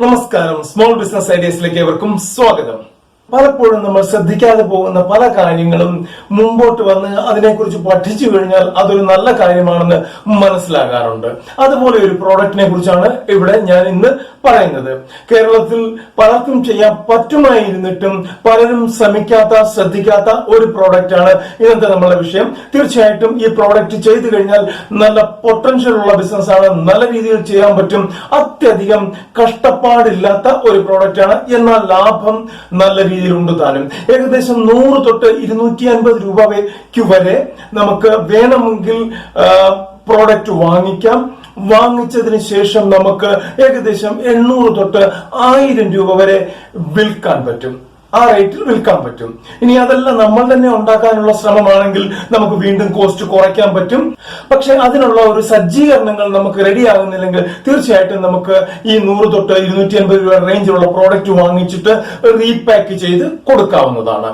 നമസ്കാരം, small business ഐഡിയസിലേക്ക് ഏവർക്കും സ്വാഗതം. പലപ്പോഴും നമ്മൾ ശ്രദ്ധിക്കാതെ പോകുന്ന പല കാര്യങ്ങളും മുമ്പോട്ട് വന്ന് അതിനെക്കുറിച്ച് പഠിച്ചു കഴിഞ്ഞാൽ അതൊരു നല്ല കാര്യമാണെന്ന് മനസ്സിലാകാറുണ്ട്. അതുപോലെ ഒരു പ്രോഡക്റ്റിനെ കുറിച്ചാണ് ഇവിടെ ഞാൻ ഇന്ന് പറയുന്നത്. കേരളത്തിൽ പലർക്കും ചെയ്യാൻ പറ്റുമായിരുന്നിട്ടും പലരും ശ്രദ്ധിക്കാത്ത ഒരു പ്രോഡക്റ്റ് ആണ് ഇന്നത്തെ നമ്മുടെ വിഷയം. തീർച്ചയായിട്ടും ഈ പ്രോഡക്റ്റ് ചെയ്തു കഴിഞ്ഞാൽ നല്ല പൊട്ടൻഷ്യൽ ഉള്ള ബിസിനസ് ആണ്, നല്ല രീതിയിൽ ചെയ്യാൻ പറ്റും. അത്യധികം കഷ്ടപ്പാടില്ലാത്ത ഒരു പ്രോഡക്റ്റ് ആണ്, എന്നാൽ ലാഭം നല്ല രീതിയിലുണ്ട് താനും. ഏകദേശം 100 തൊട്ട് 250 രൂപയ്ക്ക് വരെ നമുക്ക് വേണമെങ്കിൽ പ്രോഡക്റ്റ് വാങ്ങിക്കാം. വാങ്ങിച്ചതിന് ശേഷം നമുക്ക് ഏകദേശം 800 തൊട്ട് 1000 രൂപ വരെ വിൽക്കാൻ പറ്റും. ആ റേറ്റിൽ വിൽക്കാൻ പറ്റും. ഇനി അതെല്ലാം നമ്മൾ തന്നെ ഉണ്ടാക്കാനുള്ള ശ്രമമാണെങ്കിൽ നമുക്ക് വീണ്ടും കോസ്റ്റ് കുറയ്ക്കാൻ പറ്റും. പക്ഷെ അതിനുള്ള ഒരു സജ്ജീകരണങ്ങൾ നമുക്ക് റെഡി ആകുന്നില്ലെങ്കിൽ തീർച്ചയായിട്ടും നമുക്ക് ഈ 100 തൊട്ട് 250 രൂപ റേഞ്ചിലുള്ള പ്രോഡക്റ്റ് വാങ്ങിച്ചിട്ട് റീപാക്ക് ചെയ്ത് കൊടുക്കാവുന്നതാണ്.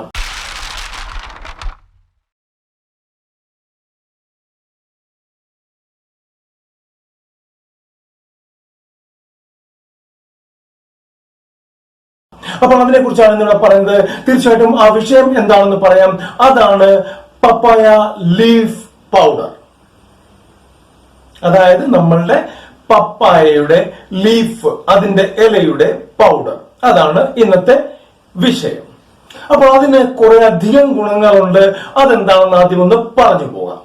അപ്പോൾ അതിനെ കുറിച്ചാണ് ഇവിടെ പറയുന്നത്. തീർച്ചയായിട്ടും ആ വിഷയം എന്താണെന്ന് പറയാം. അതാണ് പപ്പായ ലീഫ് പൗഡർ. അതായത് നമ്മളുടെ പപ്പായയുടെ ലീഫ്, അതിന്റെ ഇലയുടെ പൗഡർ. അതാണ് ഇന്നത്തെ വിഷയം. അപ്പോൾ അതിന് കുറെ അധികം ഗുണങ്ങളുണ്ട്. അതെന്താണെന്ന് ആദ്യം ഒന്ന് പറഞ്ഞു പോകാം.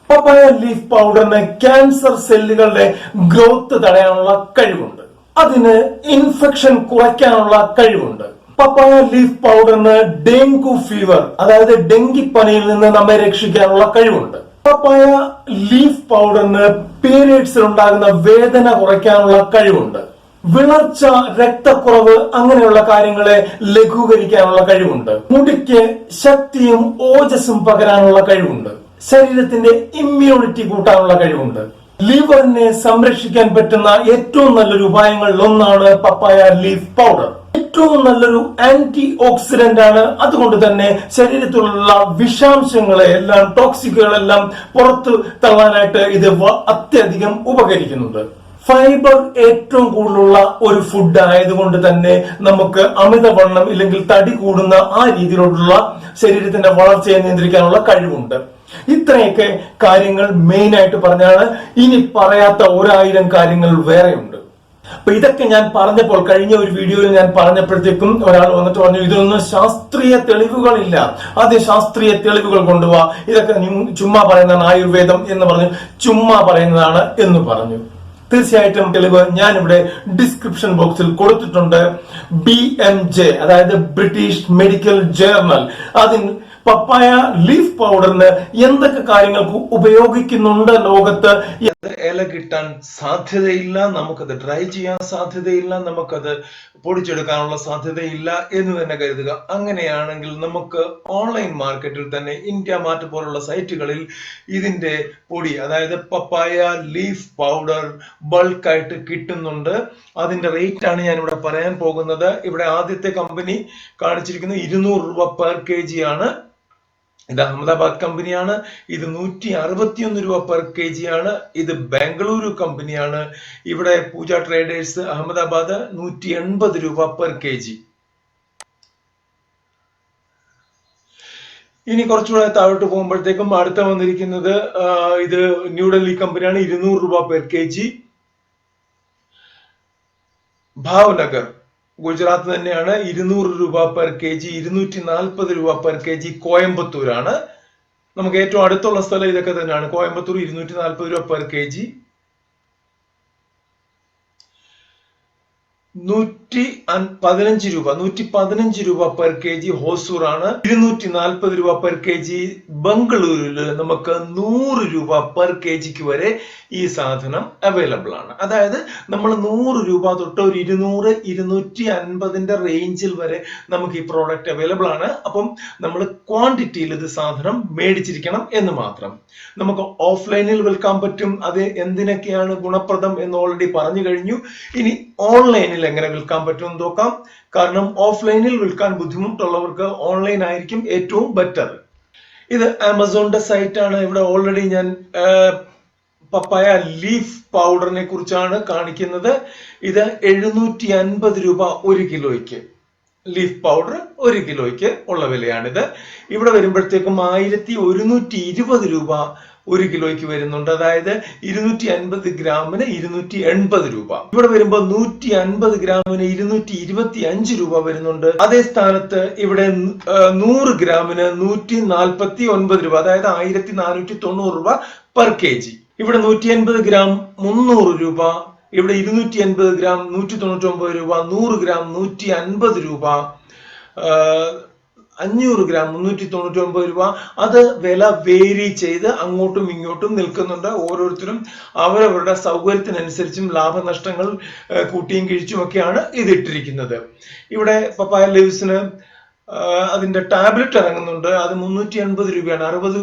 പപ്പായ ലീഫ് പൗഡറിന് ക്യാൻസർ സെല്ലുകളുടെ ഗ്രോത്ത് തടയാനുള്ള കഴിവുണ്ട്. അതിന് ഇൻഫെക്ഷൻ കുറയ്ക്കാനുള്ള കഴിവുണ്ട്. പപ്പായ ലീഫ് പൗഡറിന് ഡെങ്കു ഫീവർ, അതായത് ഡെങ്കിപ്പനിയിൽ നിന്ന് നമ്മെ രക്ഷിക്കാനുള്ള കഴിവുണ്ട്. പപ്പായ ലീഫ് പൗഡറിന് പീരിയഡ്സിൽ ഉണ്ടാകുന്ന വേദന കുറയ്ക്കാനുള്ള കഴിവുണ്ട്. വിളർച്ച, രക്തക്കുറവ് അങ്ങനെയുള്ള കാര്യങ്ങളെ ലഘൂകരിക്കാനുള്ള കഴിവുണ്ട്. മുടിക്ക് ശക്തിയും ഓജസ്സും പകരാനുള്ള കഴിവുണ്ട്. ശരീരത്തിന്റെ ഇമ്മ്യൂണിറ്റി കൂട്ടാനുള്ള കഴിവുണ്ട്. ലിവറിനെ സംരക്ഷിക്കാൻ പറ്റുന്ന ഏറ്റവും നല്ലൊരു ഉപായങ്ങളിൽ ഒന്നാണ് പപ്പായ ലീഫ് പൗഡർ. ഏറ്റവും നല്ലൊരു ആന്റി ഓക്സിഡന്റ് ആണ്. അതുകൊണ്ട് തന്നെ ശരീരത്തിലുള്ള വിഷാംശങ്ങളെ എല്ലാം, ടോക്സിക്കുകളെല്ലാം പുറത്തു തള്ളാനായിട്ട് ഇത് അത്യധികം ഉപകരിക്കുന്നുണ്ട്. ഫൈബർ ഏറ്റവും കൂടുതലുള്ള ഒരു ഫുഡ് ആയതുകൊണ്ട് തന്നെ നമുക്ക് അമിതവണ്ണം ഇല്ലെങ്കിൽ തടി കൂടുന്ന ആ രീതിയിലുള്ള ശരീരത്തിന്റെ വളർച്ചയെ നിയന്ത്രിക്കാനുള്ള കഴിവുണ്ട്. ഇത്രയൊക്കെ കാര്യങ്ങൾ മെയിൻ ആയിട്ട് പറഞ്ഞാണ്. ഇനി പറയാത്ത 1000 കാര്യങ്ങൾ വേറെയുണ്ട്. അപ്പൊ ഇതൊക്കെ ഞാൻ പറഞ്ഞപ്പോൾ, കഴിഞ്ഞ ഒരു വീഡിയോയിൽ ഞാൻ പറഞ്ഞപ്പോഴത്തേക്കും ഒരാൾ വന്നിട്ട് പറഞ്ഞു, ഇതിനൊന്നും ശാസ്ത്രീയ തെളിവുകളില്ല, ആദ്യം ശാസ്ത്രീയ തെളിവുകൾ കൊണ്ടുപോവാ, ഇതൊക്കെ ചുമ്മാ പറയുന്നതാണ്, ആയുർവേദം എന്ന് പറഞ്ഞു ചുമ്മാ പറയുന്നതാണ് എന്ന് പറഞ്ഞു. തീർച്ചയായിട്ടും തെളിവ് ഞാൻ ഇവിടെ ഡിസ്ക്രിപ്ഷൻ ബോക്സിൽ കൊടുത്തിട്ടുണ്ട്. BMJ, അതായത് ബ്രിട്ടീഷ് മെഡിക്കൽ ജേർണൽ, അതിന് പപ്പായ ലീഫ് പൗഡറിന് എന്തൊക്കെ കാര്യങ്ങൾക്ക് ഉപയോഗിക്കുന്നുണ്ട് ലോകത്ത്. ഇല കിട്ടാൻ സാധ്യതയില്ല, നമുക്കത് ഡ്രൈ ചെയ്യാൻ സാധ്യതയില്ല, നമുക്കത് പൊടിച്ചെടുക്കാനുള്ള സാധ്യതയില്ല എന്ന് തന്നെ കരുതുക. അങ്ങനെയാണെങ്കിൽ നമുക്ക് ഓൺലൈൻ മാർക്കറ്റിൽ തന്നെ ഇന്ത്യ മാർട്ട് പോലുള്ള സൈറ്റുകളിൽ ഇതിന്റെ പൊടി, അതായത് പപ്പായ ലീഫ് പൗഡർ ബൾക്കായിട്ട് കിട്ടുന്നുണ്ട്. അതിന്റെ റേറ്റ് ആണ് ഞാൻ ഇവിടെ പറയാൻ പോകുന്നത്. ഇവിടെ ആദ്യത്തെ കമ്പനി കാണിച്ചിരിക്കുന്നത് 200 രൂപ പെർ kg ആണ്. ഇത് അഹമ്മദാബാദ് കമ്പനിയാണ്. ഇത് 161 രൂപ പെർ kg ആണ്. ഇത് ബാംഗ്ലൂരു കമ്പനിയാണ്. ഇവിടെ പൂജ ട്രേഡേഴ്സ് അഹമ്മദാബാദ് 180 രൂപ പെർ kg. ഇനി കുറച്ചുകൂടെ താഴോട്ട് പോകുമ്പോഴത്തേക്കും അടുത്ത വന്നിരിക്കുന്നത് ഇത് ന്യൂഡൽഹി കമ്പനിയാണ്. 200 രൂപ പെർ kg. ഭാവ്നഗർ, ഗുജറാത്ത് തന്നെയാണ്, 200 രൂപ പെർ kg. 240 രൂപ പെർ kg കോയമ്പത്തൂരാണ്. നമുക്ക് ഏറ്റവും അടുത്തുള്ള സ്ഥലം ഇതൊക്കെ തന്നെയാണ്. കോയമ്പത്തൂർ 240 രൂപ പെർ kg. 115 രൂപ പെർ kg ഹോസൂർ ആണ്. 240 രൂപ പെർ kg ബംഗളൂരുവില് നമുക്ക് 100 രൂപ പെർ kg വരെ ഈ സാധനം അവൈലബിൾ ആണ്. അതായത് നമ്മൾ 100 രൂപ തൊട്ട് ഒരു 200, 250ന്റെ റേഞ്ചിൽ വരെ നമുക്ക് ഈ പ്രോഡക്റ്റ് അവൈലബിൾ ആണ്. അപ്പം നമ്മൾ ക്വാണ്ടിറ്റിയിൽ ഇത് സാധനം മേടിച്ചിരിക്കണം എന്ന് മാത്രം. നമുക്ക് ഓഫ്ലൈനിൽ വിൽക്കാൻ പറ്റും. അത് എന്തിനൊക്കെയാണ് ഗുണപ്രദം എന്ന് ഓൾറെഡി പറഞ്ഞു കഴിഞ്ഞു. ഇനി ഓൺലൈനിൽ എങ്ങനെ വിൽക്കാൻ പറ്റുമെന്ന് നോക്കാം. കാരണം ഓഫ്ലൈനിൽ വിൽക്കാൻ ബുദ്ധിമുട്ടുള്ളവർക്ക് ഓൺലൈൻ ആയിരിക്കും ഏറ്റവും ബെറ്റർ. ഇത് ആമസോണിന്റെ സൈറ്റ് ആണ്. ഇവിടെ ഓൾറെഡി ഞാൻ പപ്പായ ലീഫ് പൗഡറിനെ കുറിച്ചാണ് കാണിക്കുന്നത്. ഇത് 750 രൂപ 1 കിലോയ്ക്ക്. ലീഫ് പൗഡർ 1 കിലോയ്ക്ക് ഉള്ള വിലയാണിത്. ഇവിടെ വരുമ്പോഴത്തേക്കും 1120 രൂപ 1 കിലോയ്ക്ക് വരുന്നുണ്ട്. അതായത് 250 ഗ്രാമിന് 280 രൂപ. ഇവിടെ വരുമ്പോൾ 150 ഗ്രാമിന് 225 രൂപ വരുന്നുണ്ട്. അതേ സ്ഥാനത്ത് ഇവിടെ 100 ഗ്രാമിന് 149 രൂപ, അതായത് 1490 രൂപ പെർ kg. ഇവിടെ 150 ഗ്രാം 300 രൂപ, ഇവിടെ 250 ഗ്രാം 199 രൂപ, 100 ഗ്രാം 150 രൂപ, 500 ഗ്രാം 399 രൂപ. അത് വില വേരി ചെയ്ത് അങ്ങോട്ടും ഇങ്ങോട്ടും നിൽക്കുന്നുണ്ട്. ഓരോരുത്തരും അവരവരുടെ സൗകര്യത്തിനനുസരിച്ചും ലാഭനഷ്ടങ്ങൾ കൂട്ടിയും കിഴിച്ചും ഒക്കെയാണ് ഇത് ഇട്ടിരിക്കുന്നത്. ഇവിടെ പപ്പായ ലീവ്സിന് അതിന്റെ ടാബ്ലറ്റ് ഇറങ്ങുന്നുണ്ട്. അത് 380 രൂപയാണ്. 60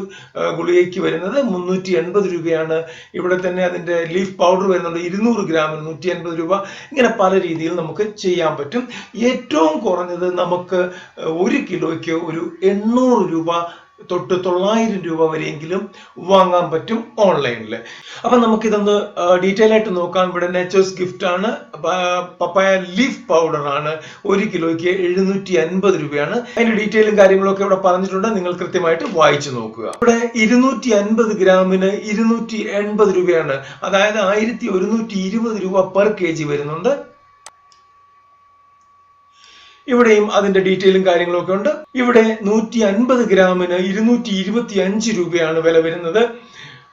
ഗുളികയ്ക്ക് വരുന്നത് 380 രൂപയാണ്. ഇവിടെ തന്നെ അതിന്റെ ലീഫ് പൗഡർ വരുന്നുണ്ട് 200 ഗ്രാമിന് 180 രൂപ. ഇങ്ങനെ പല രീതിയിൽ നമുക്ക് ചെയ്യാൻ പറ്റും. ഏറ്റവും കുറഞ്ഞത് നമുക്ക് 1 കിലോയ്ക്ക് ഒരു 800 രൂപ തൊട്ട് 900 രൂപ വരെയെങ്കിലും വാങ്ങാൻ പറ്റും ഓൺലൈനിൽ. അപ്പൊ നമുക്കിതൊന്ന് ഡീറ്റെയിൽ ആയിട്ട് നോക്കാം. ഇവിടെ നേച്ചേഴ്സ് ഗിഫ്റ്റ് ആണ്, പപ്പായ ലീഫ് പൗഡർ ആണ്. 1 കിലോയ്ക്ക് 750 രൂപയാണ്. അതിന്റെ ഡീറ്റെയിലും കാര്യങ്ങളൊക്കെ ഇവിടെ പറഞ്ഞിട്ടുണ്ട്, നിങ്ങൾ കൃത്യമായിട്ട് വായിച്ചു നോക്കുക. ഇവിടെ 250 ഗ്രാമിന് 280 രൂപയാണ്, അതായത് 1120 രൂപ പെർ kg വരുന്നുണ്ട്. ഇവിടെയും അതിന്റെ ഡീറ്റെയിലും കാര്യങ്ങളും ഒക്കെ ഉണ്ട്. ഇവിടെ 150 ഗ്രാമിന് 225 രൂപയാണ് വില വരുന്നത്.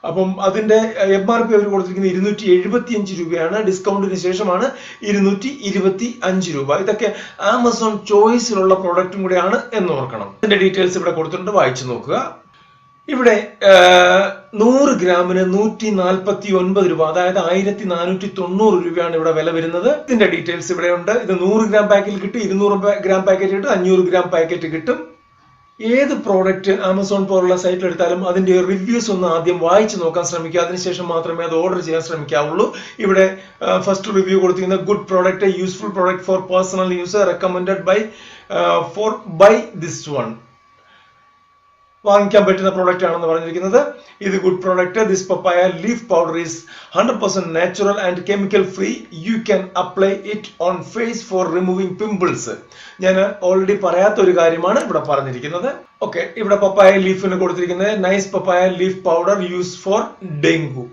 അപ്പം അതിന്റെ MRP അവർ കൊടുത്തിരിക്കുന്നത് 275 രൂപയാണ്. ഡിസ്കൗണ്ടിന് ശേഷമാണ് 225 രൂപ. ഇതൊക്കെ ആമസോൺ ചോയ്സിലുള്ള പ്രോഡക്റ്റും കൂടെയാണ് എന്ന് ഓർക്കണം. അതിന്റെ ഡീറ്റെയിൽസ് ഇവിടെ കൊടുത്തിട്ടുണ്ട്, വായിച്ചു നോക്കുക. ഇവിടെ 100 ഗ്രാമിന് 149 രൂപ, അതായത് 1490 രൂപയാണ് ഇവിടെ വില വരുന്നത്. ഇതിന്റെ ഡീറ്റെയിൽസ് ഇവിടെ ഉണ്ട്. ഇത് 100 ഗ്രാം പാക്കറ്റിൽ കിട്ടും, 200 ഗ്രാം പാക്കറ്റ് കിട്ടും, 500 ഗ്രാം പാക്കറ്റ് കിട്ടും. ഏത് പ്രോഡക്റ്റ് ആമസോൺ പോലുള്ള സൈറ്റിൽ എടുത്താലും അതിന്റെ റിവ്യൂസ് ഒന്ന് ആദ്യം വായിച്ചു നോക്കാൻ ശ്രമിക്കുക. അതിനുശേഷം മാത്രമേ അത് ഓർഡർ ചെയ്യാൻ ശ്രമിക്കാവുള്ളൂ. ഇവിടെ ഫസ്റ്റ് റിവ്യൂ കൊടുത്തിരിക്കുന്നത് good product, useful product for personal use, recommended by this one. വാങ്ങിക്കാൻ പറ്റുന്ന പ്രോഡക്റ്റ് ആണെന്ന് പറഞ്ഞിരിക്കുന്നത്. ഇത് good product. This papaya leaf powder is 100% natural and chemical free. You can apply it on face for removing pimples. ഞാൻ already പറയാത്ത ഒരു കാര്യമാണ് ഇവിടെ പറഞ്ഞിരിക്കുന്നത്. ഓക്കെ, ഇവിടെ പപ്പായ ലീഫിന് കൊടുത്തിരിക്കുന്നത് nice papaya leaf powder use for dengue.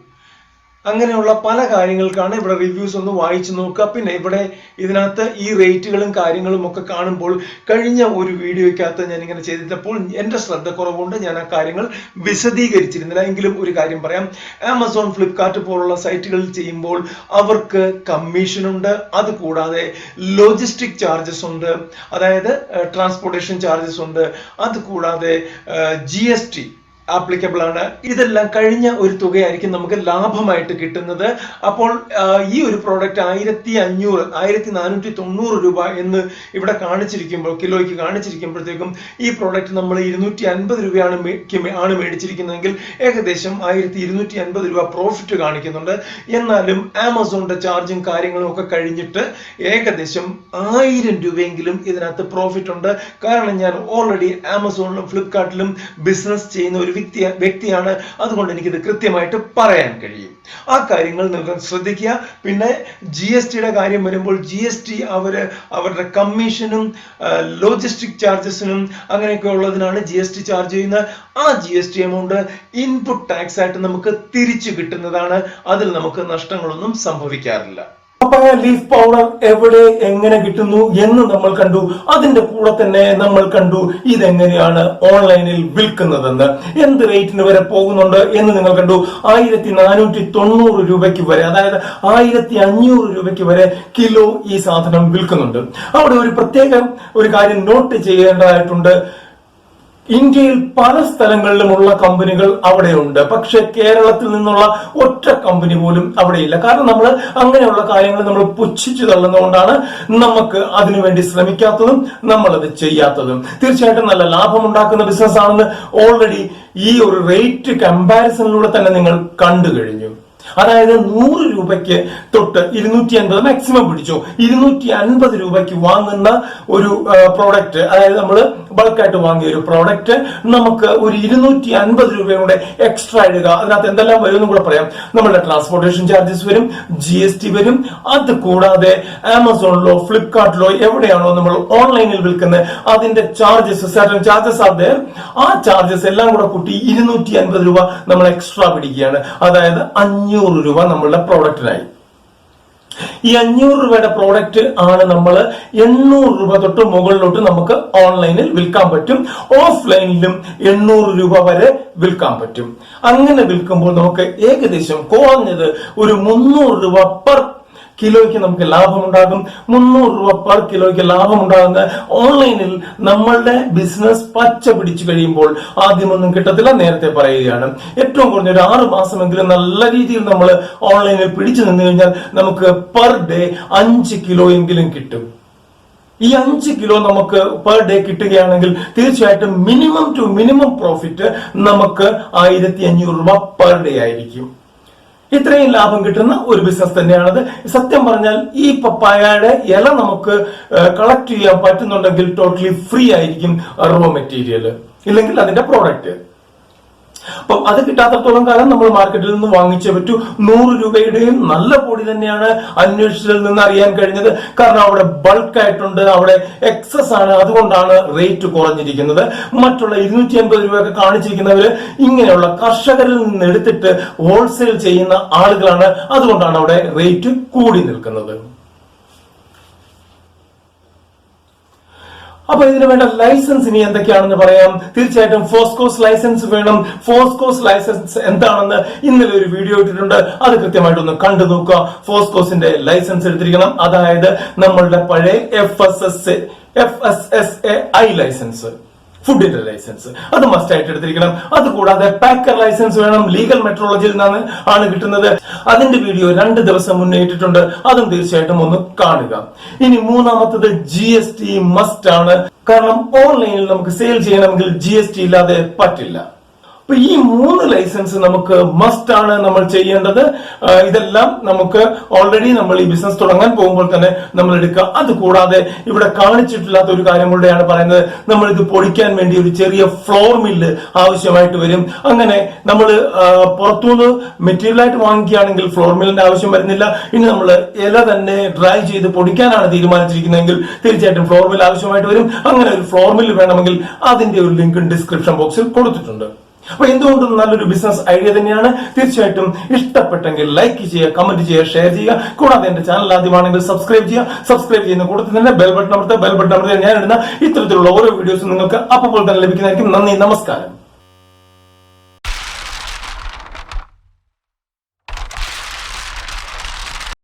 അങ്ങനെയുള്ള പല കാര്യങ്ങൾക്കാണ് ഇവിടെ റിവ്യൂസ് ഒന്ന് വായിച്ചു നോക്കുക. പിന്നെ ഇവിടെ ഇതിനകത്ത് ഈ റേറ്റുകളും കാര്യങ്ങളും ഒക്കെ കാണുമ്പോൾ കഴിഞ്ഞ ഒരു വീഡിയോയ്ക്കകത്ത് ഞാൻ ഇങ്ങനെ ചെയ്തിട്ടപ്പോൾ എൻ്റെ ശ്രദ്ധക്കുറവുകൊണ്ട് ഞാൻ ആ കാര്യങ്ങൾ വിശദീകരിച്ചിരുന്നില്ല. എങ്കിലും ഒരു കാര്യം പറയാം. ആമസോൺ, ഫ്ലിപ്കാർട്ട് പോലുള്ള സൈറ്റുകളിൽ ചെയ്യുമ്പോൾ അവർക്ക് കമ്മീഷൻ ഉണ്ട്. അതുകൂടാതെ ലോജിസ്റ്റിക് ചാർജസ് ഉണ്ട്, അതായത് ട്രാൻസ്പോർട്ടേഷൻ ചാർജസ് ഉണ്ട്. അതുകൂടാതെ GST ആപ്ലിക്കബിൾ ആണ്. ഇതെല്ലാം കഴിഞ്ഞ ഒരു തുകയായിരിക്കും നമുക്ക് ലാഭമായിട്ട് കിട്ടുന്നത്. അപ്പോൾ ഈ ഒരു പ്രോഡക്റ്റ് 1490 രൂപ എന്ന് ഇവിടെ കാണിച്ചിരിക്കുമ്പോൾ, കിലോയ്ക്ക് കാണിച്ചിരിക്കുമ്പോഴത്തേക്കും ഈ പ്രോഡക്റ്റ് നമ്മൾ 250 രൂപയാണ് മേടിച്ചിരിക്കുന്നതെങ്കിൽ ഏകദേശം 1250 രൂപ പ്രോഫിറ്റ് കാണിക്കുന്നുണ്ട്. എന്നാലും ആമസോണിന്റെ ചാർജും കാര്യങ്ങളും ഒക്കെ കഴിഞ്ഞിട്ട് ഏകദേശം 1000 രൂപയെങ്കിലും ഇതിനകത്ത് പ്രോഫിറ്റ് ഉണ്ട്. കാരണം ഞാൻ ഓൾറെഡി ആമസോണിലും ഫ്ലിപ്കാർട്ടിലും ബിസിനസ് ചെയ്യുന്ന ഒരു വ്യക്തിയാണ്. അതുകൊണ്ട് എനിക്കിത് കൃത്യമായിട്ട് പറയാൻ കഴിയും. ആ കാര്യങ്ങൾ നിങ്ങൾ ശ്രദ്ധിക്കുക. പിന്നെ GSTയുടെ കാര്യം വരുമ്പോൾ GST അവരുടെ കമ്മീഷനും ലോജിസ്റ്റിക് ചാർജസിനും അങ്ങനെയൊക്കെ ഉള്ളതിനാണ് GST ചാർജ് ചെയ്യുന്നത്. ആ GST എമൗണ്ട് ഇൻപുട്ട് ടാക്സ് ആയിട്ട് നമുക്ക് തിരിച്ചു കിട്ടുന്നതാണ്. അതിൽ നമുക്ക് നഷ്ടങ്ങളൊന്നും സംഭവിക്കാറില്ല. പപ്പായ ലീഫ് പൗഡർ എവിടെ എങ്ങനെ കിട്ടുന്നു എന്ന് നമ്മൾ കണ്ടു. അതിന്റെ കൂടെ തന്നെ നമ്മൾ കണ്ടു ഇതെങ്ങനെയാണ് ഓൺലൈനിൽ വിൽക്കുന്നതെന്ന്, എന്ത് റേറ്റിന് വരെ പോകുന്നുണ്ട് എന്ന് നിങ്ങൾ കണ്ടു. 1490 രൂപയ്ക്ക് വരെ, അതായത് 1500 രൂപയ്ക്ക് വരെ കിലോ ഈ സാധനം വിൽക്കുന്നുണ്ട്. അവിടെ ഒരു പ്രത്യേകം ഒരു കാര്യം നോട്ട് ചെയ്യേണ്ടതായിട്ടുണ്ട്. ഇന്ത്യയിൽ പല സ്ഥലങ്ങളിലുമുള്ള കമ്പനികൾ അവിടെയുണ്ട്. പക്ഷെ കേരളത്തിൽ നിന്നുള്ള ഒറ്റ കമ്പനി പോലും അവിടെയില്ല. കാരണം നമ്മൾ അങ്ങനെയുള്ള കാര്യങ്ങൾ നമ്മൾ പുച്ഛിച്ചു തള്ളുന്നതുകൊണ്ടാണ് നമുക്ക് അതിനുവേണ്ടി ശ്രമിക്കാത്തതും നമ്മളത് ചെയ്യാത്തതും. തീർച്ചയായിട്ടും നല്ല ലാഭമുണ്ടാക്കുന്ന ബിസിനസ് ആണെന്ന് ഓൾറെഡി ഈ ഒരു റേറ്റ് കമ്പാരിസണിലൂടെ തന്നെ നിങ്ങൾ കണ്ടു കഴിഞ്ഞു. അതായത് 100 രൂപയ്ക്ക് തൊട്ട് 250 മാക്സിമം പിടിച്ചു 250 രൂപയ്ക്ക് വാങ്ങുന്ന ഒരു പ്രോഡക്റ്റ്, അതായത് നമ്മൾ ബൾക്കായിട്ട് വാങ്ങിയ ഒരു പ്രോഡക്റ്റ് നമുക്ക് ഒരു 250 രൂപയുടെ എക്സ്ട്രാ ഇടുക. അതിനകത്ത് എന്തെല്ലാം വരും എന്ന് കൂടെ പറയാം. നമ്മുടെ ട്രാൻസ്പോർട്ടേഷൻ ചാർജസ് വരും, GST വരും. അത് കൂടാതെ ആമസോണിലോ ഫ്ലിപ്കാർട്ടിലോ എവിടെയാണോ നമ്മൾ ഓൺലൈനിൽ വിൽക്കുന്നത് അതിന്റെ charges, certain charges are there. ആ ചാർജസ് എല്ലാം കൂടെ കൂട്ടി 250 രൂപ നമ്മൾ എക്സ്ട്രാ പിടിക്കുകയാണ്. അതായത് 500 രൂപ നമ്മളുടെ പ്രോഡക്റ്റിനായി. ഈ 500 രൂപയുടെ പ്രോഡക്റ്റ് ആണ് നമ്മൾ 800 രൂപ തൊട്ട് മുകളിലോട്ട് നമുക്ക് ഓൺലൈനിൽ വിൽക്കാൻ പറ്റും. ഓഫ്ലൈനിലും 800 രൂപ വരെ വിൽക്കാൻ പറ്റും. അങ്ങനെ വിൽക്കുമ്പോൾ നമുക്ക് ഏകദേശം കുറഞ്ഞത് ഒരു 300 രൂപ പെർ കിലോയ്ക്ക് നമുക്ക് ലാഭമുണ്ടാകും. 300 രൂപ പെർ കിലോയ്ക്ക് ലാഭമുണ്ടാകുന്ന ഓൺലൈനിൽ നമ്മളുടെ ബിസിനസ് പച്ച പിടിച്ചു കഴിയുമ്പോൾ ആദ്യമൊന്നും കിട്ടത്തില്ല, നേരത്തെ പറയുകയാണ്. ഏറ്റവും കുറഞ്ഞ ഒരു 6 മാസമെങ്കിലും നല്ല രീതിയിൽ നമ്മൾ ഓൺലൈനിൽ പിടിച്ചു നിന്ന് കഴിഞ്ഞാൽ നമുക്ക് പെർ ഡേ 5 കിലോ എങ്കിലും കിട്ടും. ഈ 5 കിലോ നമുക്ക് പെർ ഡേ കിട്ടുകയാണെങ്കിൽ തീർച്ചയായിട്ടും മിനിമം ടു മിനിമം പ്രോഫിറ്റ് നമുക്ക് 1500 രൂപ പെർ ഡേ ആയിരിക്കും. ഇത്രയും ലാഭം കിട്ടുന്ന ഒരു ബിസിനസ് തന്നെയാണത്. സത്യം പറഞ്ഞാൽ ഈ പപ്പായയുടെ ഇല നമുക്ക് കളക്ട് ചെയ്യാൻ പറ്റുന്നുണ്ടെങ്കിൽ ടോട്ടലി ഫ്രീ ആയിരിക്കും റോ മെറ്റീരിയൽ, ഇല്ലെങ്കിൽ അതിന്റെ പ്രോഡക്റ്റ്. അപ്പം അത് കിട്ടാത്തത്തോളം കാലം നമ്മൾ മാർക്കറ്റിൽ നിന്ന് വാങ്ങിച്ചേ പറ്റൂ. 100 രൂപയുടെയും നല്ല പൊടി തന്നെയാണ് അന്വേഷിച്ചതിൽ നിന്ന് അറിയാൻ കഴിഞ്ഞത്. കാരണം അവിടെ ബൾക്കായിട്ടുണ്ട്, അവിടെ എക്സസ് ആണ്, അതുകൊണ്ടാണ് റേറ്റ് കുറഞ്ഞിരിക്കുന്നത്. മറ്റുള്ള 250 രൂപയൊക്കെ കാണിച്ചിരിക്കുന്നവര് ഇങ്ങനെയുള്ള കർഷകരിൽ നിന്ന് എടുത്തിട്ട് ഹോൾസെയിൽ ചെയ്യുന്ന ആളുകളാണ്, അതുകൊണ്ടാണ് അവിടെ റേറ്റ് കൂടി നിൽക്കുന്നത്. അപ്പൊ ഇതിന് വേണ്ട ലൈസൻസ് ഇനി എന്തൊക്കെയാണെന്ന് പറയാം. തീർച്ചയായിട്ടും ഫോസ്കോസ് ലൈസൻസ് വേണം. ഫോസ്കോസ് ലൈസൻസ് എന്താണെന്ന് ഇന്നലെ ഒരു വീഡിയോ ഇട്ടിട്ടുണ്ട്, അത് കൃത്യമായിട്ടൊന്ന് കണ്ടു നോക്കുക. ഫോസ്കോസിന്റെ ലൈസൻസ് എടുത്തിരിക്കണം. അതായത് നമ്മളുടെ പഴയ FSSAI ലൈസൻസ്, ഫുഡിന്റെ ലൈസൻസ്, അത് മസ്റ്റ് ആയിട്ട് എടുത്തിരിക്കണം. അതുകൂടാതെ പാക്കർ ലൈസൻസ് വേണം. ലീഗൽ മെട്രോളജിയിൽ നിന്നാണ് കിട്ടുന്നത്. അതിന്റെ വീഡിയോ 2 ദിവസം മുന്നേ ഇട്ടിട്ടുണ്ട്, അതും തീർച്ചയായിട്ടും ഒന്ന് കാണുക. ഇനി മൂന്നാമത്തത് GST മസ്റ്റ് ആണ്. കാരണം ഓൺലൈനിൽ നമുക്ക് സെയിൽ ചെയ്യണമെങ്കിൽ GST ഇല്ലാതെ പറ്റില്ല. അപ്പൊ ഈ 3 ലൈസൻസ് നമുക്ക് മസ്റ്റ് ആണ് നമ്മൾ ചെയ്യേണ്ടത്. ഇതെല്ലാം നമുക്ക് ഓൾറെഡി നമ്മൾ ഈ ബിസിനസ് തുടങ്ങാൻ പോകുമ്പോൾ തന്നെ നമ്മൾ എടുക്കുക. അതുകൂടാതെ ഇവിടെ കാണിച്ചിട്ടില്ലാത്ത ഒരു കാര്യം കൂടെയാണ് പറയുന്നത്. നമ്മൾ ഇത് പൊടിക്കാൻ വേണ്ടി ഒരു ചെറിയ ഫ്ലോർ മില്ല് ആവശ്യമായിട്ട് വരും. അങ്ങനെ നമ്മൾ പുറത്തുനിന്ന് മെറ്റീരിയൽ ആയിട്ട് വാങ്ങിക്കുകയാണെങ്കിൽ ഫ്ലോർ മില്ലിന്റെ ആവശ്യം വരുന്നില്ല. ഇനി നമ്മൾ ഇല തന്നെ ഡ്രൈ ചെയ്ത് പൊടിക്കാനാണ് തീരുമാനിച്ചിരിക്കുന്നതെങ്കിൽ തീർച്ചയായിട്ടും ഫ്ലോർ മില്ല് ആവശ്യമായിട്ട് വരും. അങ്ങനെ ഒരു ഫ്ലോർ മില്ല് വേണമെങ്കിൽ അതിന്റെ ഒരു ലിങ്ക് ഡിസ്ക്രിപ്ഷൻ ബോക്സിൽ കൊടുത്തിട്ടുണ്ട്. അപ്പൊ എന്തുകൊണ്ടും നല്ലൊരു ബിസിനസ് ഐഡിയ തന്നെയാണ്. തീർച്ചയായിട്ടും ഇഷ്ടപ്പെട്ടെങ്കിൽ ലൈക്ക് ചെയ്യുക, കമന്റ് ചെയ്യുക, ഷെയർ ചെയ്യുക. കൂടാതെ എന്റെ ചാനൽ ആദ്യമാണെങ്കിൽ സബ്സ്ക്രൈബ് ചെയ്യുക. സബ്സ്ക്രൈബ് ചെയ്യുന്ന കൂട്ടത്തിൽ തന്നെ ബെൽ ബട്ടൺ അമർത്തുക. ബെൽ ബട്ടൺ അമർത്തിയാൽ ഞാൻ ഇടുന്ന ഇത്തരത്തിലുള്ള ഓരോ വീഡിയോസും നിങ്ങൾക്ക് അപ്പോൾ തന്നെ ലഭിക്കുന്നതായിരിക്കും. നന്ദി, നമസ്കാരം.